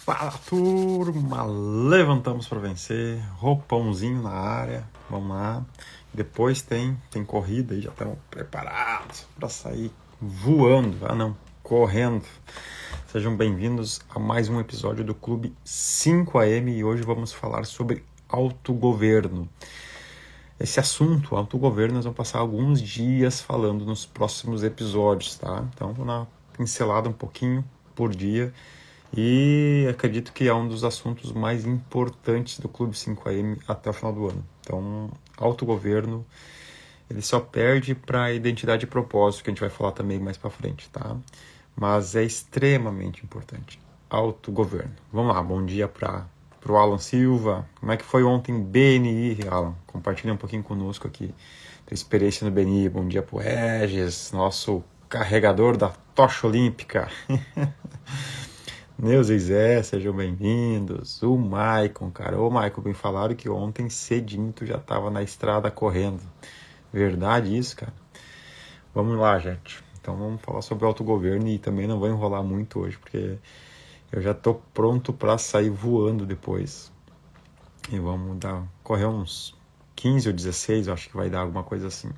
Fala, turma! Levantamos para vencer, roupãozinho na área, vamos lá. Depois tem corrida e já estamos preparados para sair voando, correndo. Sejam bem-vindos a mais um episódio do Clube 5AM e hoje vamos falar sobre autogoverno. Esse assunto, autogoverno, nós vamos passar alguns dias falando nos próximos episódios, tá? Então, vou dar uma pincelada um pouquinho por dia. E acredito que é um dos assuntos mais importantes do Clube 5AM até o final do ano. Então, autogoverno, ele só perde para a identidade e propósito, que a gente vai falar também mais para frente, tá? Mas é extremamente importante. Autogoverno. Vamos lá, bom dia para o Alan Silva. Como é que foi ontem BNI, Alan? Compartilha um pouquinho conosco aqui tua experiência no BNI. Bom dia para o Regis, nosso carregador da tocha olímpica. Neuza e Zé, sejam bem-vindos. O Maicon, cara. Ô, Maicon, bem falaram que ontem cedinho tu já tava na estrada correndo. Verdade isso, cara? Vamos lá, gente. Então vamos falar sobre autogoverno e também não vou enrolar muito hoje, porque eu já tô pronto para sair voando depois. E vamos correr uns 15 ou 16, eu acho que vai dar alguma coisa assim.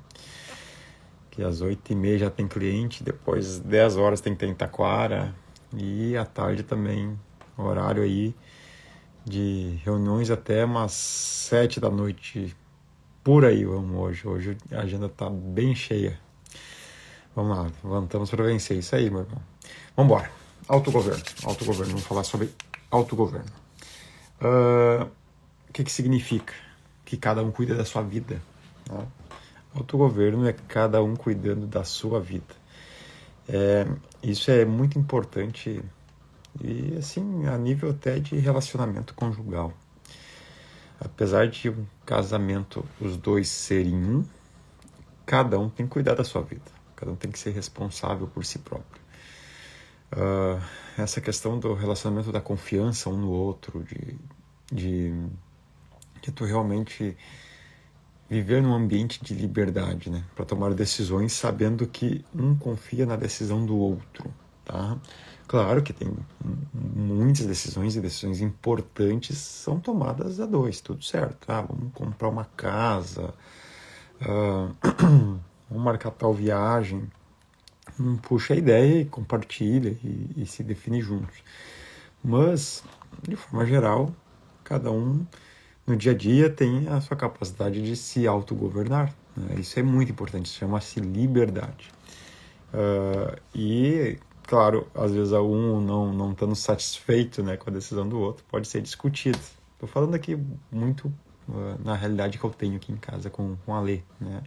Que às 8h30 já tem cliente, depois 10 horas tem que ter em Taquara. E à tarde também, horário aí de reuniões até umas 7 da noite, por aí vamos hoje. Hoje a agenda tá bem cheia. Vamos lá, levantamos para vencer. Isso aí, meu irmão. Vamos embora. Autogoverno, vamos falar sobre autogoverno. O que significa? Que cada um cuida da sua vida. Né? Autogoverno é cada um cuidando da sua vida. Isso é muito importante e assim a nível até de relacionamento conjugal. Apesar de um casamento os dois serem um, cada um tem que cuidar da sua vida, cada um tem que ser responsável por si próprio. Essa questão do relacionamento da confiança um no outro, de tu realmente viver num ambiente de liberdade, né, para tomar decisões sabendo que um confia na decisão do outro, tá? Claro que tem muitas decisões e decisões importantes são tomadas a dois, tudo certo. Vamos comprar uma casa, vamos marcar tal viagem, puxa a ideia e compartilha e se define juntos. Mas, de forma geral, cada um no dia a dia tem a sua capacidade de se autogovernar. Né? Isso é muito importante, chama-se liberdade. E, claro, às vezes um não estando satisfeito, né, com a decisão do outro, pode ser discutido. Estou falando aqui muito na realidade que eu tenho aqui em casa com a Lê. Né?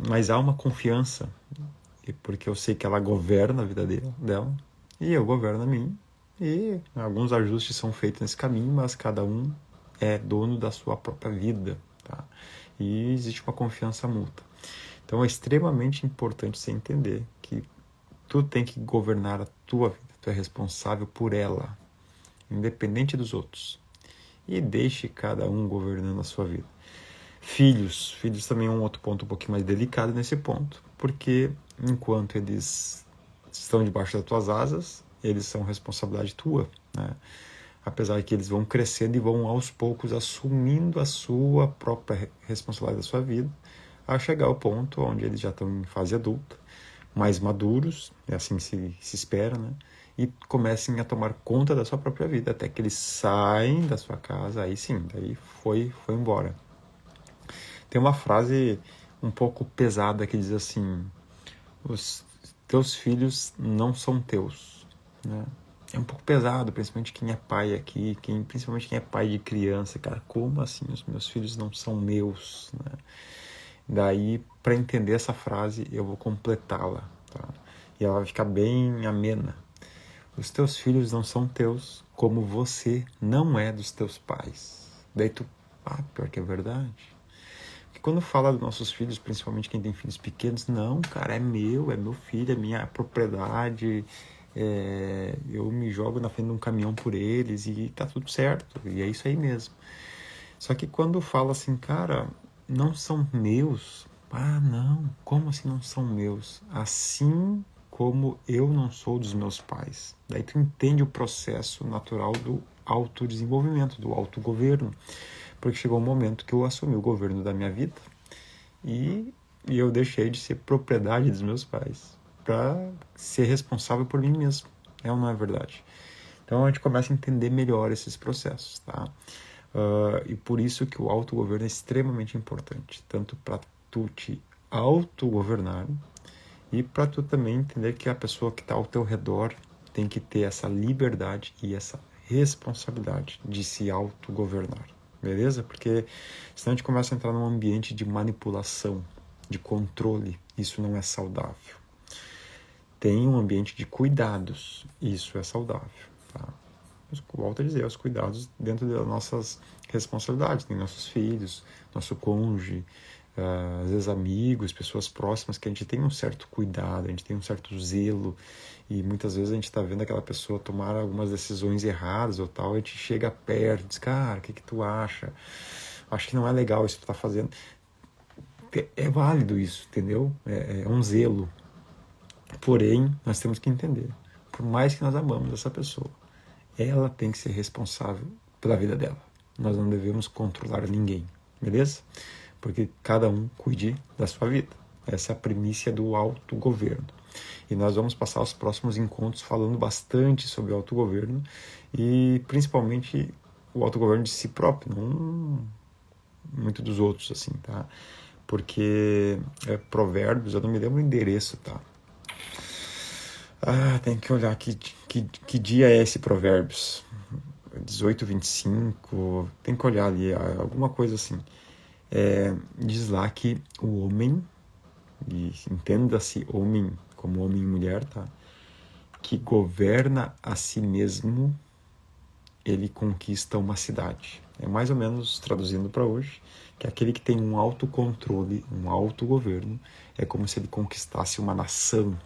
Mas há uma confiança, porque eu sei que ela governa a vida dela e eu governo a minha. E alguns ajustes são feitos nesse caminho, mas cada um é dono da sua própria vida, tá? E existe uma confiança mútua. Então é extremamente importante você entender que tu tem que governar a tua vida, tu é responsável por ela, independente dos outros. E deixe cada um governando a sua vida. Filhos também é um outro ponto um pouquinho mais delicado nesse ponto, porque enquanto eles estão debaixo das tuas asas, eles são responsabilidade tua, né? Apesar que eles vão crescendo e vão aos poucos assumindo a sua própria responsabilidade da sua vida, a chegar ao ponto onde eles já estão em fase adulta, mais maduros, é assim se espera, né? E comecem a tomar conta da sua própria vida, até que eles saem da sua casa, aí sim, daí foi embora. Tem uma frase um pouco pesada que diz assim: os teus filhos não são teus, né? É um pouco pesado, principalmente quem é pai aqui, principalmente quem é pai de criança. Cara, como assim os meus filhos não são meus? Né? Daí, para entender essa frase, eu vou completá-la, tá? E ela vai ficar bem amena. Os teus filhos não são teus, como você não é dos teus pais. Daí pior que é verdade. Porque quando fala dos nossos filhos, principalmente quem tem filhos pequenos, não, cara, é meu filho, é minha propriedade, eu me jogo na frente de um caminhão por eles e tá tudo certo, e é isso aí mesmo. Só que quando fala assim, cara, não são meus, não, como assim não são meus? Assim como eu não sou dos meus pais. Daí tu entende o processo natural do autodesenvolvimento, do autogoverno. Porque chegou um momento que eu assumi o governo da minha vida e eu deixei de ser propriedade dos meus pais para ser responsável por mim mesmo. É ou não é verdade? Então a gente começa a entender melhor esses processos, tá? E por isso que o autogoverno é extremamente importante, tanto para tu te autogovernar e para tu também entender que a pessoa que está ao teu redor tem que ter essa liberdade e essa responsabilidade de se autogovernar, beleza? Porque senão a gente começa a entrar num ambiente de manipulação, de controle, isso não é saudável. Tem um ambiente de cuidados, isso é saudável, tá? Volto a dizer, os cuidados dentro das nossas responsabilidades, tem nossos filhos, nosso cônjuge, às vezes amigos, pessoas próximas, que a gente tem um certo cuidado, a gente tem um certo zelo, e muitas vezes a gente está vendo aquela pessoa tomar algumas decisões erradas ou tal, a gente chega perto, diz, cara, o que tu acha? Acho que não é legal isso que tu tá fazendo. É válido isso, entendeu? É um zelo. Porém, nós temos que entender, por mais que nós amamos essa pessoa, ela tem que ser responsável pela vida dela. Nós não devemos controlar ninguém, beleza? Porque cada um cuide da sua vida. Essa é a primícia do autogoverno. E nós vamos passar os próximos encontros falando bastante sobre o autogoverno e principalmente o autogoverno de si próprio, não muito dos outros, assim, tá? Porque Provérbios, eu não me lembro o endereço, tá? Tem que olhar que dia é esse Provérbios. 18:25, tem que olhar ali, alguma coisa assim. Diz lá que o homem, e entenda-se homem como homem e mulher, tá? Que governa a si mesmo, ele conquista uma cidade. É mais ou menos, traduzindo para hoje, que aquele que tem um autocontrole, um autogoverno, é como se ele conquistasse uma nação.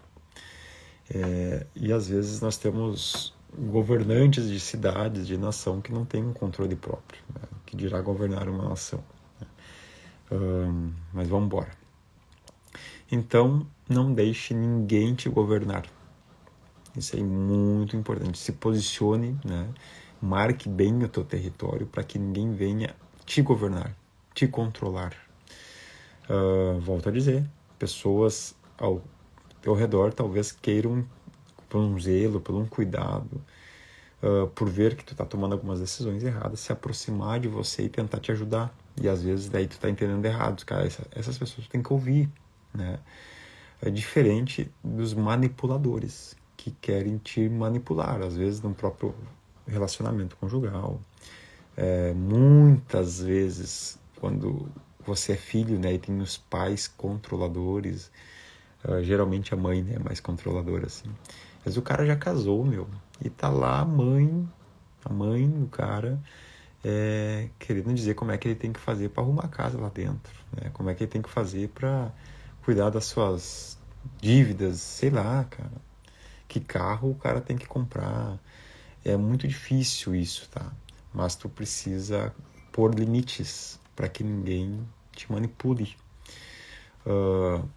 E às vezes nós temos governantes de cidades, de nação, que não têm um controle próprio, né? Que dirá governar uma nação. Mas vamos embora. Então, não deixe ninguém te governar. Isso é muito importante. Se posicione, né? Marque bem o teu território para que ninguém venha te governar, te controlar. Volto a dizer, pessoas ao teu redor talvez queiram, por um zelo, por um cuidado, por ver que tu está tomando algumas decisões erradas, se aproximar de você e tentar te ajudar. E às vezes daí tu está entendendo errado. Cara, essas pessoas tu tem que ouvir, né? É diferente dos manipuladores que querem te manipular, às vezes no próprio relacionamento conjugal. Muitas vezes, quando você é filho, né, e tem os pais controladores, geralmente a mãe, né, é mais controladora, assim. Mas o cara já casou, meu, e tá lá a mãe do cara, querendo dizer como é que ele tem que fazer para arrumar a casa lá dentro, né? Como é que ele tem que fazer para cuidar das suas dívidas, sei lá, cara. Que carro o cara tem que comprar. É muito difícil isso, tá? Mas tu precisa pôr limites para que ninguém te manipule.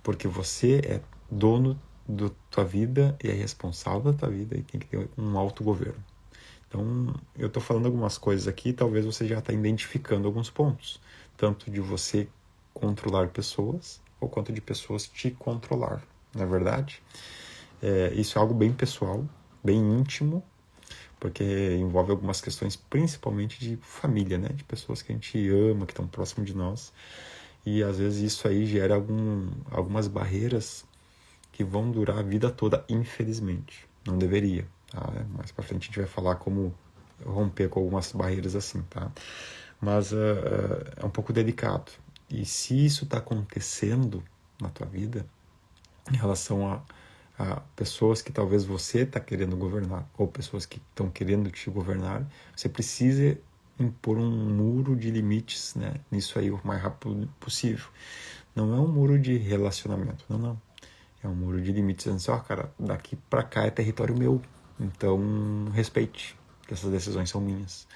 Porque você é dono da tua vida e é responsável da tua vida e tem que ter um autogoverno. Então, eu estou falando algumas coisas aqui, talvez você já está identificando alguns pontos, tanto de você controlar pessoas, ou quanto de pessoas te controlar, não é verdade? Isso é algo bem pessoal, bem íntimo, porque envolve algumas questões, principalmente de família, né? De pessoas que a gente ama, que estão próximo de nós, e às vezes isso aí gera algumas barreiras que vão durar a vida toda, infelizmente. Não deveria, tá? Mais pra frente a gente vai falar como romper com algumas barreiras assim, tá? Mas é um pouco delicado. E se isso está acontecendo na tua vida, em relação a pessoas que talvez você está querendo governar, ou pessoas que estão querendo te governar, você precisa impor um muro de limites, né? Nisso aí o mais rápido possível. Não é um muro de relacionamento, não. É um muro de limites, dizendo assim, cara, daqui para cá é território meu, então respeite, que essas decisões são minhas.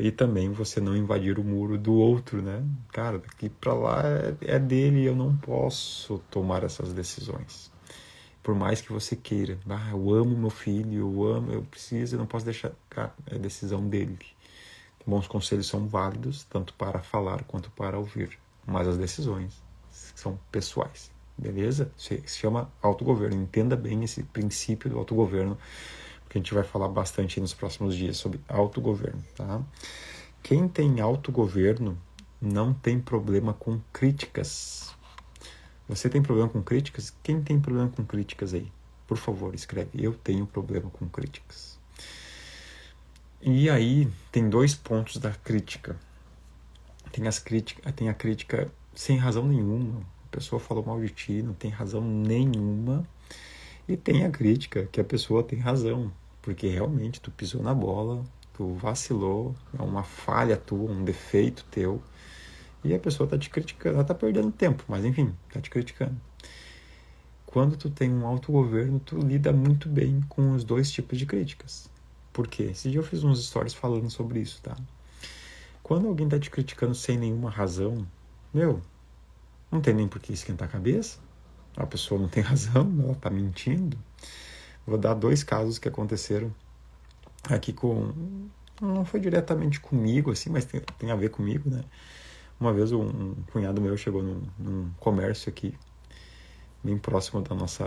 E também você não invadir o muro do outro, né? Cara, daqui para lá é dele e eu não posso tomar essas decisões. Por mais que você queira. Eu amo meu filho, eu preciso, eu não posso deixar. Cara, é decisão dele. Bons conselhos são válidos, tanto para falar quanto para ouvir. Mas as decisões são pessoais. Beleza? Se chama autogoverno. Entenda bem esse princípio do autogoverno, porque a gente vai falar bastante nos próximos dias sobre autogoverno, tá? Quem tem autogoverno não tem problema com críticas. Você tem problema com críticas? Quem tem problema com críticas aí? Por favor, escreve. Eu tenho problema com críticas. E aí tem 2 pontos da crítica. Tem a crítica sem razão nenhuma. A pessoa falou mal de ti, não tem razão nenhuma. E tem a crítica que a pessoa tem razão, porque realmente tu pisou na bola, tu vacilou, é uma falha tua, um defeito teu. E a pessoa tá te criticando, ela tá perdendo tempo, mas enfim, tá te criticando. Quando tu tem um autogoverno, tu lida muito bem com os 2 tipos de críticas. Por quê? Esse dia eu fiz uns stories falando sobre isso, tá? Quando alguém tá te criticando sem nenhuma razão, não tem nem por que esquentar a cabeça. A pessoa não tem razão, ela tá mentindo. Vou dar 2 casos que aconteceram aqui com... Não foi diretamente comigo, assim, mas tem a ver comigo, né? Uma vez um cunhado meu chegou num comércio aqui, bem próximo do nosso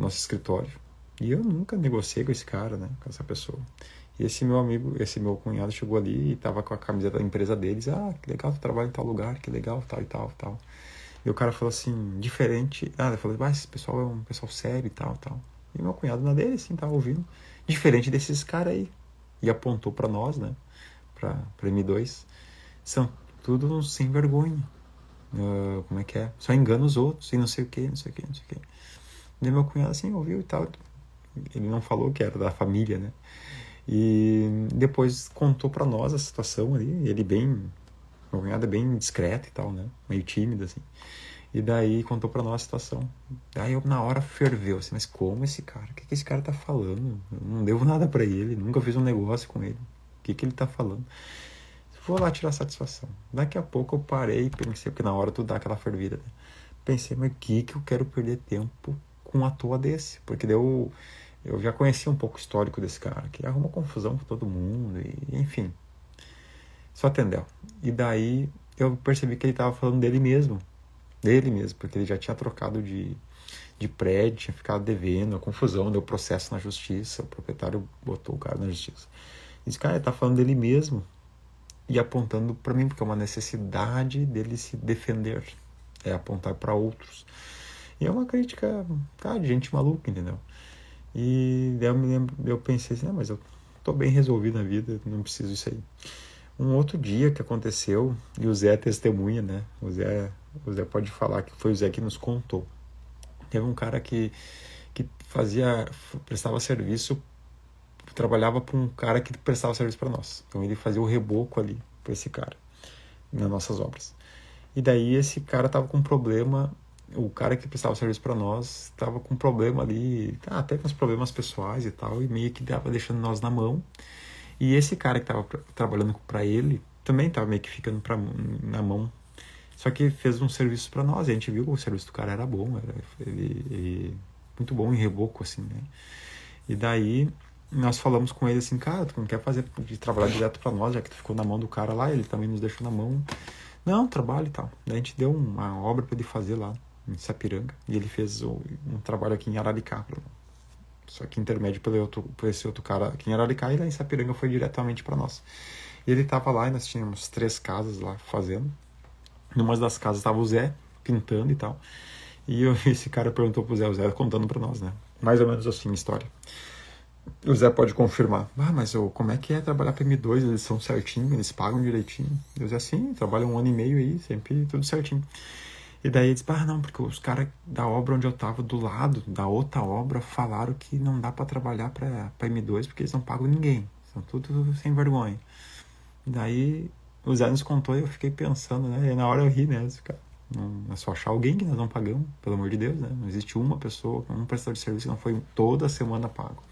escritório. E eu nunca negociei com esse cara, né? Com essa pessoa. E esse meu cunhado chegou ali e tava com a camiseta da empresa deles. Que legal, tu trabalha em tal lugar, que legal, tal e tal, tal. E o cara falou assim, diferente... eu falei, esse pessoal é um pessoal sério e tal, tal. E meu cunhado na dele, assim, tava ouvindo. Diferente desses caras aí. E apontou pra nós, né? Pra M2. São tudo uns sem vergonha. Como é que é? Só engana os outros e não sei o que, não sei o que, não sei o que. E meu cunhado, assim, ouviu e tal. Ele não falou que era da família, né? E depois contou pra nós a situação ali. Meu cunhado é bem discreto e tal, né? Meio tímido, assim. E daí contou pra nós a situação. Daí eu, na hora, ferveu, assim, mas como esse cara? O que esse cara tá falando? Eu não devo nada pra ele, nunca fiz um negócio com ele. O que ele tá falando? Vou lá tirar satisfação. Daqui a pouco eu parei e pensei, porque na hora tu dá aquela fervida, né? Pensei, mas que eu quero perder tempo com um à toa desse? Porque daí eu já conhecia um pouco o histórico desse cara, que arruma confusão com todo mundo, e enfim. Só atendeu. E daí eu percebi que ele tava falando dele mesmo, porque ele já tinha trocado de prédio, tinha ficado devendo, a confusão, deu processo na justiça, o proprietário botou o cara na justiça. E disse, cara, ele tá falando dele mesmo e apontando para mim, porque é uma necessidade dele se defender, é apontar para outros. E é uma crítica, cara, de gente maluca, entendeu? E daí eu pensei assim, mas eu tô bem resolvido na vida, não preciso disso aí. Um outro dia que aconteceu, e o Zé é testemunha, né? O Zé pode falar que foi o Zé que nos contou. Teve um cara que prestava serviço, trabalhava para um cara que prestava serviço para nós. Então ele fazia o reboco ali para esse cara, nas nossas obras. E daí esse cara tava com um problema, o cara que prestava serviço para nós tava com um problema ali, até com os problemas pessoais e tal, e meio que tava deixando nós na mão. E esse cara que tava trabalhando para ele também tava meio que ficando na mão. Só que fez um serviço para nós, e a gente viu que o serviço do cara era bom, ele muito bom em reboco, assim, né? E daí nós falamos com ele assim, cara, tu não quer trabalhar direto para nós, já que tu ficou na mão do cara lá, ele também nos deixou na mão. Não, trabalho e tal. Daí a gente deu uma obra para ele fazer lá em Sapiranga, e ele fez um trabalho aqui em Araricá, só que intermédio por esse outro cara aqui em Araricá, e lá em Sapiranga foi diretamente para nós. E ele tava lá, e nós tínhamos 3 casas lá fazendo. Numa das casas estava o Zé pintando e tal. E esse cara perguntou pro Zé, o Zé contando para nós, né? Mais ou menos assim a história. O Zé pode confirmar. Mas como é que é trabalhar para M2? Eles são certinho, eles pagam direitinho. E o Zé, sim, trabalha 1 ano e meio aí, sempre tudo certinho. E daí ele disse, não, porque os caras da obra onde eu tava, do lado da outra obra, falaram que não dá para trabalhar para M2 porque eles não pagam ninguém. São tudo sem vergonha. E daí o Zé nos contou e eu fiquei pensando, né? E na hora eu ri, né? Cara, não é só achar alguém que nós não pagamos, pelo amor de Deus, né? Não existe uma pessoa, um prestador de serviço que não foi toda semana pago.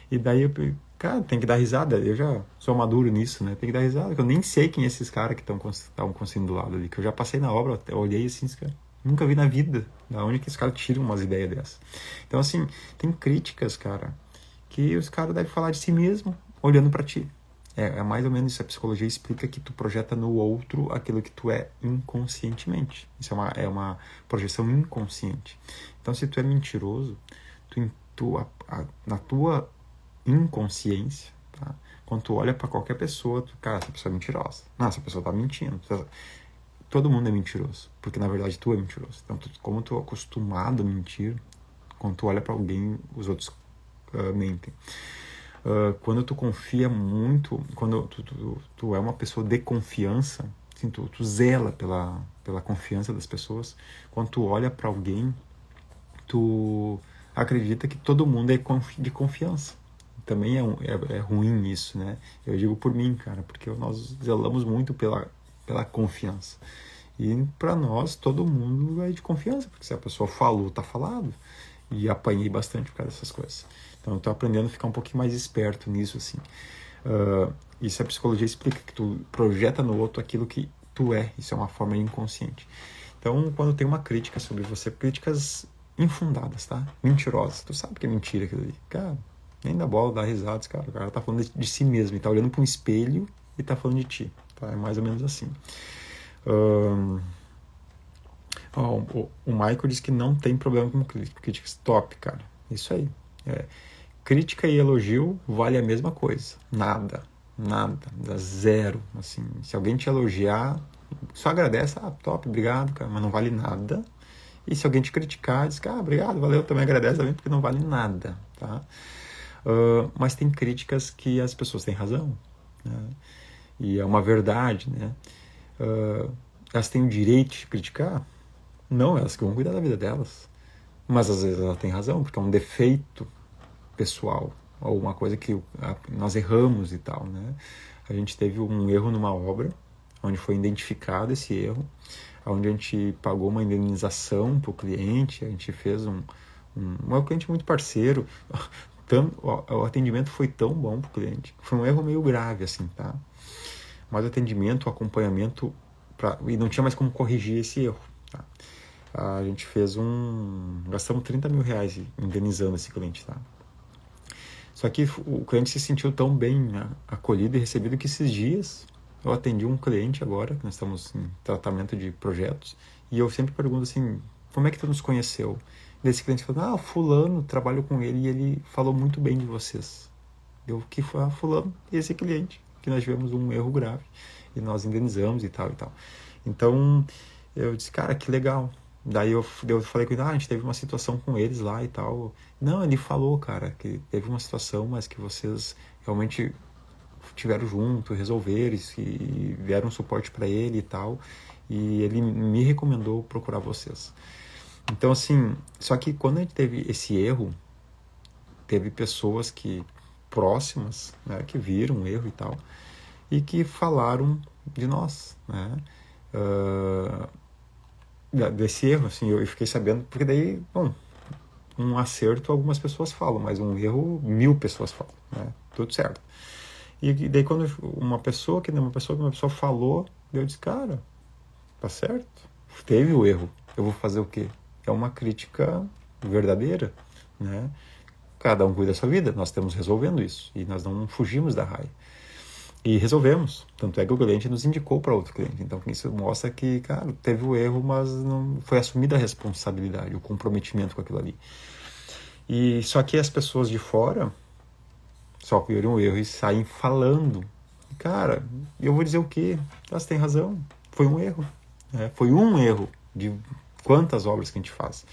E daí cara, tem que dar risada. Eu já sou maduro nisso, né? Tem que dar risada. Eu nem sei quem é esses caras que estavam conseguindo do lado ali. Que eu já passei na obra, eu olhei assim, cara, Nunca vi na vida. Da onde que os caras tiram umas ideias dessas? Então, assim, tem críticas, cara, que os caras devem falar de si mesmo, olhando pra ti. É mais ou menos isso. A psicologia explica que tu projeta no outro aquilo que tu é inconscientemente. Isso é uma projeção inconsciente. Então, se tu é mentiroso, na tua inconsciência, tá? Quando tu olha pra qualquer pessoa, cara, essa pessoa é mentirosa. Não, essa pessoa tá mentindo. Todo mundo é mentiroso, porque na verdade tu é mentiroso. Então, como tu é acostumado a mentir, quando tu olha pra alguém, os outros mentem. Quando tu confia muito, quando tu é uma pessoa de confiança, assim, tu zela pela confiança das pessoas, quando tu olha pra alguém, tu acredita que todo mundo é de confiança. Também é ruim isso, né? Eu digo por mim, cara, porque nós zelamos muito pela confiança. E para nós, todo mundo é de confiança, porque se a pessoa falou, tá falado. E apanhei bastante por causa dessas coisas. Então eu tô aprendendo a ficar um pouquinho mais esperto nisso, assim. Isso a psicologia explica, que tu projeta no outro aquilo que tu é. Isso é uma forma inconsciente. Então, quando tem uma crítica sobre você, críticas infundadas, tá? Mentirosas. Tu sabe que é mentira aquilo ali. Cara, nem dá bola, dá risadas, cara. O cara tá falando de si mesmo, ele tá olhando para um espelho e tá falando de ti. Tá? É mais ou menos assim. O Michael diz que não tem problema com críticas. Top, cara. Isso aí. Crítica e elogio vale a mesma coisa. Nada. Dá zero. Assim, se alguém te elogiar, só agradece. Top, obrigado, cara. Mas não vale nada. E se alguém te criticar, diz que, obrigado, valeu, também agradece também, porque não vale nada, tá? Mas tem críticas que as pessoas têm razão, né? E é uma verdade, né? Elas têm o direito de criticar? Não, elas que vão cuidar da vida delas. Mas às vezes elas têm razão, porque é um defeito pessoal, ou uma coisa que nós erramos e tal, né? A gente teve um erro numa obra, onde foi identificado esse erro, onde a gente pagou uma indenização para o cliente, a gente fez um cliente muito parceiro, o atendimento foi tão bom para o cliente, foi um erro meio grave, assim, tá? Mas o atendimento, o acompanhamento, e não tinha mais como corrigir esse erro, tá? A gente fez gastamos 30 mil reais indenizando esse cliente, tá? Só que o cliente se sentiu tão bem acolhido e recebido que esses dias eu atendi um cliente agora, que nós estamos em tratamento de projetos, e eu sempre pergunto assim, como é que tu nos conheceu? E esse cliente falou, fulano, trabalho com ele e ele falou muito bem de vocês. Eu que foi fulano, esse cliente, que nós tivemos um erro grave, e nós indenizamos e tal e tal. Então, eu disse, cara, que legal. Daí eu falei com ele, a gente teve uma situação com eles lá e tal. Não, ele falou, cara, que teve uma situação, mas que vocês realmente tiveram junto, resolveram e deram suporte para ele e tal. E ele me recomendou procurar vocês. Então, assim, só que quando a gente teve esse erro, teve pessoas próximas, né, que viram o erro e tal, e que falaram de nós, né? Desse erro, assim, eu fiquei sabendo, porque daí, bom, um acerto algumas pessoas falam, mas um erro 1000 pessoas falam, né? Tudo certo. E daí quando uma pessoa falou, eu disse, cara, tá certo, teve o erro, eu vou fazer o quê? É uma crítica verdadeira, né? Cada um cuida da sua vida, nós estamos resolvendo isso, e nós não fugimos da raia. E resolvemos. Tanto é que o cliente nos indicou para outro cliente. Então, isso mostra que, cara, teve o erro, mas não foi assumida a responsabilidade, o comprometimento com aquilo ali. E só que as pessoas de fora só viram o erro e saem falando. Cara, eu vou dizer o quê? Elas têm razão. Foi um erro. Né? Foi um erro de quantas obras que a gente faz.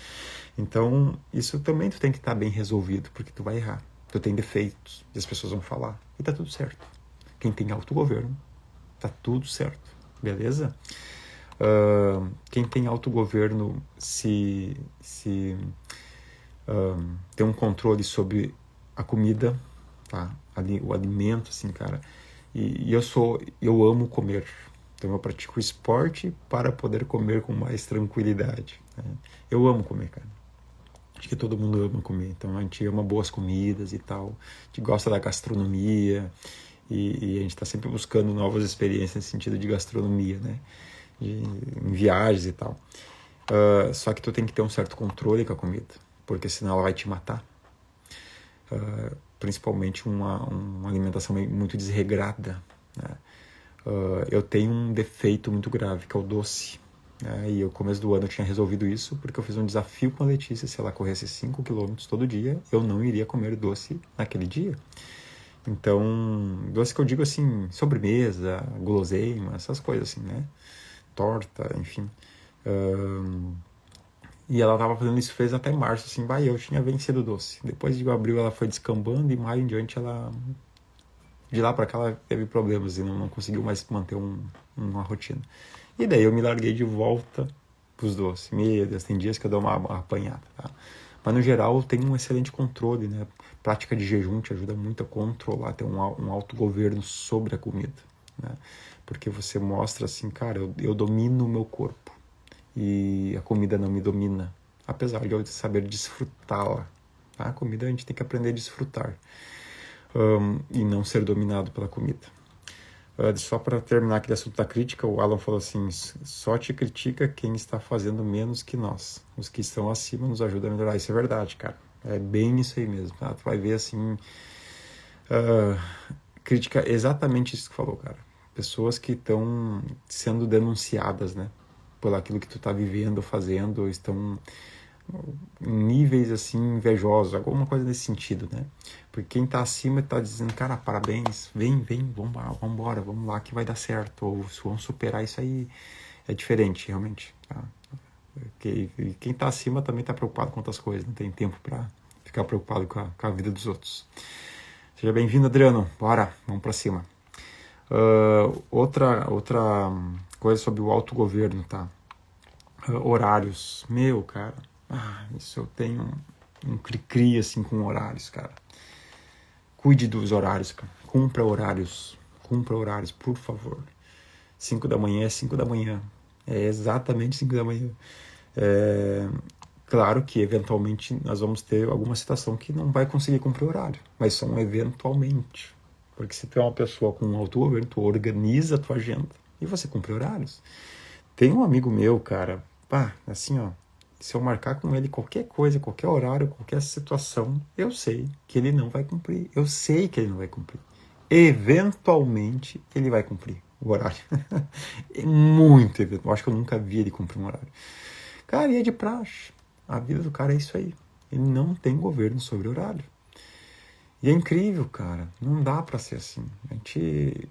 Então, isso também tu tem que estar bem resolvido, porque tu vai errar. Tu tem defeitos e as pessoas vão falar. E tá tudo certo. Quem tem autogoverno, tá tudo certo, beleza? Quem tem autogoverno tem um controle sobre a comida, tá? O alimento, assim, cara. E eu amo comer. Então eu pratico esporte para poder comer com mais tranquilidade, né? Eu amo comer, cara. Acho que todo mundo ama comer. Então a gente ama boas comidas e tal. A gente gosta da gastronomia. E a gente está sempre buscando novas experiências nesse sentido de gastronomia, né? Em viagens e tal. Só que tu tem que ter um certo controle com a comida, porque senão ela vai te matar. Principalmente uma alimentação muito desregrada, né? Eu tenho um defeito muito grave, que é o doce. Né? E no começo do ano eu tinha resolvido isso, porque eu fiz um desafio com a Letícia. Se ela corresse 5 quilômetros todo dia, eu não iria comer doce naquele dia. Então, doce que eu digo assim, sobremesa, guloseima, essas coisas assim, né? Torta, enfim. E ela tava fazendo isso, fez até março, assim, eu tinha vencido o doce. Depois de abril ela foi descambando e maio em diante ela... De lá pra cá ela teve problemas e não conseguiu mais manter uma rotina. E daí eu me larguei de volta pros doces. Meu Deus, tem dias que eu dou uma apanhada, tá? Mas no geral tem um excelente controle, né? Prática de jejum te ajuda muito a controlar, ter um autogoverno sobre a comida, né? Porque você mostra assim, cara, eu domino o meu corpo e a comida não me domina, apesar de eu saber desfrutá-la. Tá? A comida a gente tem que aprender a desfrutar e não ser dominado pela comida. Só para terminar aquele assunto da crítica, o Alan falou assim, só te critica quem está fazendo menos que nós. Os que estão acima nos ajudam a melhorar. Isso é verdade, cara. É bem isso aí mesmo. Tá? Tu vai ver assim, crítica exatamente isso que falou, cara. Pessoas que estão sendo denunciadas, né? Por aquilo que tu tá vivendo, fazendo, estão em níveis assim invejosos, alguma coisa nesse sentido, né? Porque quem tá acima tá dizendo, cara, parabéns, vem, vambora, vamos lá que vai dar certo, ou vamos superar isso aí, é diferente, realmente, tá? Quem tá acima também tá preocupado com outras coisas, não tem tempo para ficar preocupado com a vida dos outros. Seja bem-vindo, Adriano, bora, vamos para cima. Outra coisa sobre o autogoverno, tá? Horários, meu, cara, isso eu tenho um cri-cri assim com horários, cara. Cuide dos horários, cara. Cumpra horários, por favor. 5 da manhã é 5 da manhã. É exatamente 5 da manhã. Claro que eventualmente nós vamos ter alguma situação que não vai conseguir cumprir o horário, mas são eventualmente. Porque se tu é uma pessoa com um autogoverno, tu organiza a tua agenda e você cumpre horários. Tem um amigo meu, cara, assim, ó, se eu marcar com ele qualquer coisa, qualquer horário, qualquer situação, eu sei que ele não vai cumprir. Eu sei que ele não vai cumprir. Eventualmente, ele vai cumprir o horário. É muito eventual. Acho que eu nunca vi ele cumprir um horário. Cara, e é de praxe. A vida do cara é isso aí. Ele não tem governo sobre horário. E é incrível, cara. Não dá pra ser assim.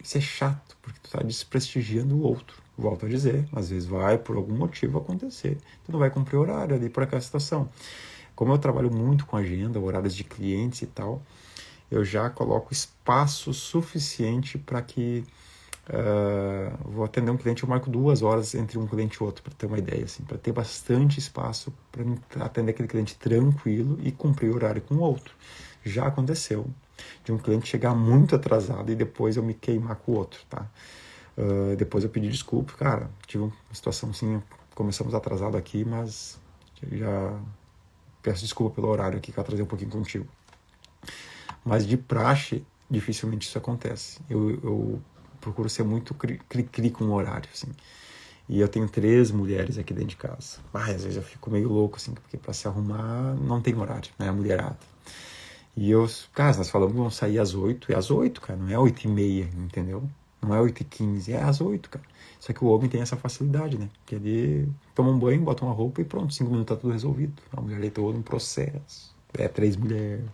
Isso é chato, porque tu tá desprestigiando o outro. Volto a dizer, às vezes vai por algum motivo acontecer. Tu não vai cumprir horário ali por aquela situação. Como eu trabalho muito com agenda, horários de clientes e tal, eu já coloco espaço suficiente para que vou atender um cliente, eu marco 2 horas entre um cliente e outro, para ter uma ideia, assim, para ter bastante espaço para atender aquele cliente tranquilo e cumprir o horário com o outro. Já aconteceu de um cliente chegar muito atrasado e depois eu me queimar com o outro, tá? Depois eu pedi desculpa, cara, tive uma situação assim, começamos atrasado aqui, mas já peço desculpa pelo horário aqui que eu atrasei um pouquinho contigo. Mas de praxe, dificilmente isso acontece. Eu procuro ser muito cri-cri com o horário, assim. E eu tenho 3 mulheres aqui dentro de casa. Às vezes eu fico meio louco, assim, porque pra se arrumar não tem horário, né? A mulherada. E cara, nós falamos que vamos sair às 8, é às 8, cara, não é 8h30, entendeu? Não é 8h15, é às 8, cara. Só que o homem tem essa facilidade, né? Que ele toma um banho, bota uma roupa e pronto, 5 minutos tá tudo resolvido. A mulher é todo um processo. 3 mulheres.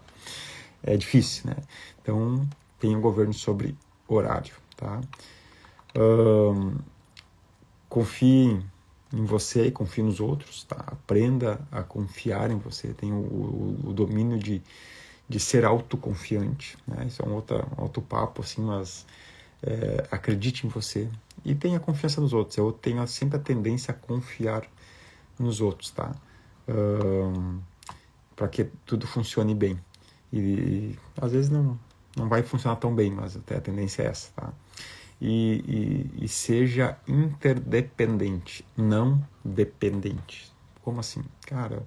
É difícil, né? Então, tem um governo sobre horário, tá? Confie em você e confie nos outros, tá? Aprenda a confiar em você. Tenha o domínio de ser autoconfiante, né? Isso é um outro papo, assim, mas acredite em você e tenha confiança nos outros. Eu tenho sempre a tendência a confiar nos outros, tá? Para que tudo funcione bem. E às vezes não vai funcionar tão bem, mas até a tendência é essa, tá? E seja interdependente, não dependente. Como assim? Cara,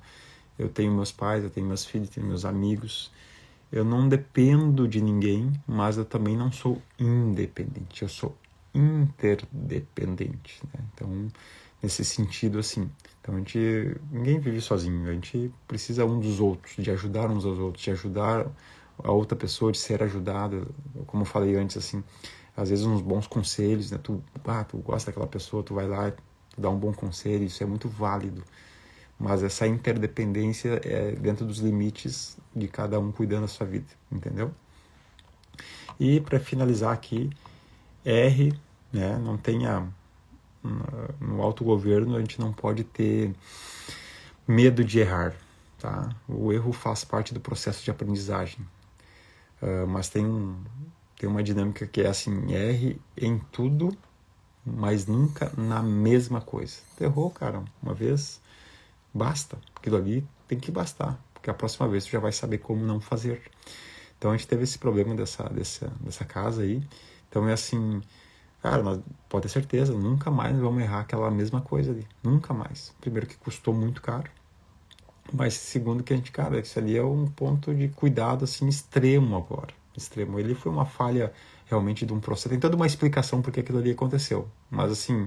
eu tenho meus pais, eu tenho meus filhos, eu tenho meus amigos. Eu não dependo de ninguém, mas eu também não sou independente. Eu sou interdependente, né? Então, nesse sentido assim. Então ninguém vive sozinho, a gente precisa um dos outros, de ajudar uns aos outros, de ajudar a outra pessoa, de ser ajudado, como eu falei antes, assim, às vezes uns bons conselhos, né? Tu gosta daquela pessoa, tu vai lá, tu dá um bom conselho, isso é muito válido. Mas essa interdependência é dentro dos limites de cada um cuidando da sua vida, entendeu? E para finalizar aqui, R, né? Não tenha no autogoverno a gente não pode ter medo de errar, tá? O erro faz parte do processo de aprendizagem, mas tem uma dinâmica que é assim, erre em tudo, mas nunca na mesma coisa. Tu errou, cara, uma vez, basta. Aquilo ali tem que bastar, porque a próxima vez tu já vai saber como não fazer. Então a gente teve esse problema dessa casa aí. Então é assim, cara, nós, pode ter certeza, nunca mais vamos errar aquela mesma coisa ali. Nunca mais. Primeiro que custou muito caro, mas segundo que a gente, cara, isso ali é um ponto de cuidado assim extremo agora. Extremo. Ele foi uma falha realmente de um processo. Tem toda uma explicação porque aquilo ali aconteceu. Mas assim,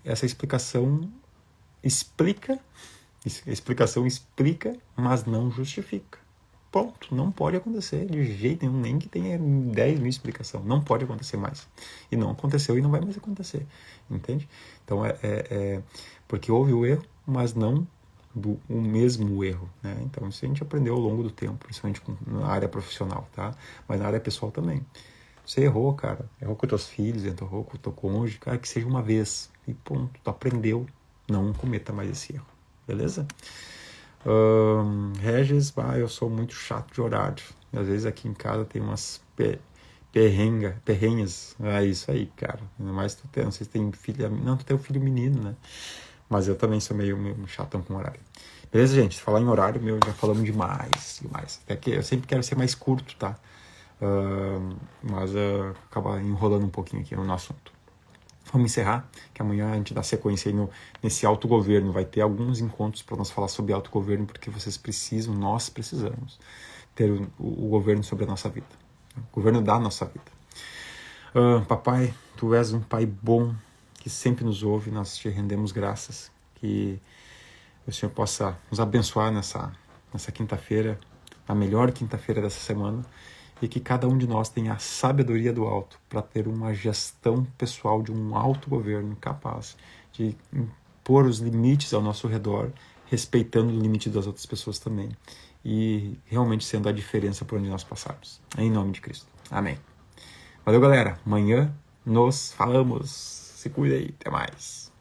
essa explicação explica, a explicação explica, mas não justifica. Ponto. Não pode acontecer de jeito nenhum, nem que tenha 10 mil explicações. Não pode acontecer mais. E não aconteceu e não vai mais acontecer. Entende? Então, porque houve o erro, mas não o mesmo erro, né? Então, isso a gente aprendeu ao longo do tempo, principalmente na área profissional, tá? Mas na área pessoal também. Você errou, cara. Errou com os teus filhos, errou com o teu cônjuge, cara, que seja uma vez. E ponto. Tu aprendeu. Não cometa mais esse erro. Beleza? Regis, eu sou muito chato de horário. Às vezes aqui em casa tem umas perrenhas. É isso aí, cara. Ainda mais tu tem, não sei se tem filha. Não, tu tem um filho menino, né? Mas eu também sou meio chatão com horário. Beleza, gente? Falar em horário, já falamos demais. Até que eu sempre quero ser mais curto, tá? Mas acaba enrolando um pouquinho aqui no assunto. Vamos encerrar, que amanhã a gente dá sequência aí nesse autogoverno. Vai ter alguns encontros para nós falar sobre autogoverno, porque vocês precisam, nós precisamos ter o governo sobre a nossa vida. O governo da nossa vida. Papai, tu és um pai bom, que sempre nos ouve, nós te rendemos graças. Que o Senhor possa nos abençoar nessa quinta-feira, a melhor quinta-feira dessa semana, e que cada um de nós tenha a sabedoria do alto para ter uma gestão pessoal de um autogoverno capaz de impor os limites ao nosso redor, respeitando o limite das outras pessoas também, e realmente sendo a diferença por onde nós passarmos. Em nome de Cristo. Amém. Valeu, galera. Amanhã nos falamos. Se cuida aí. Até mais.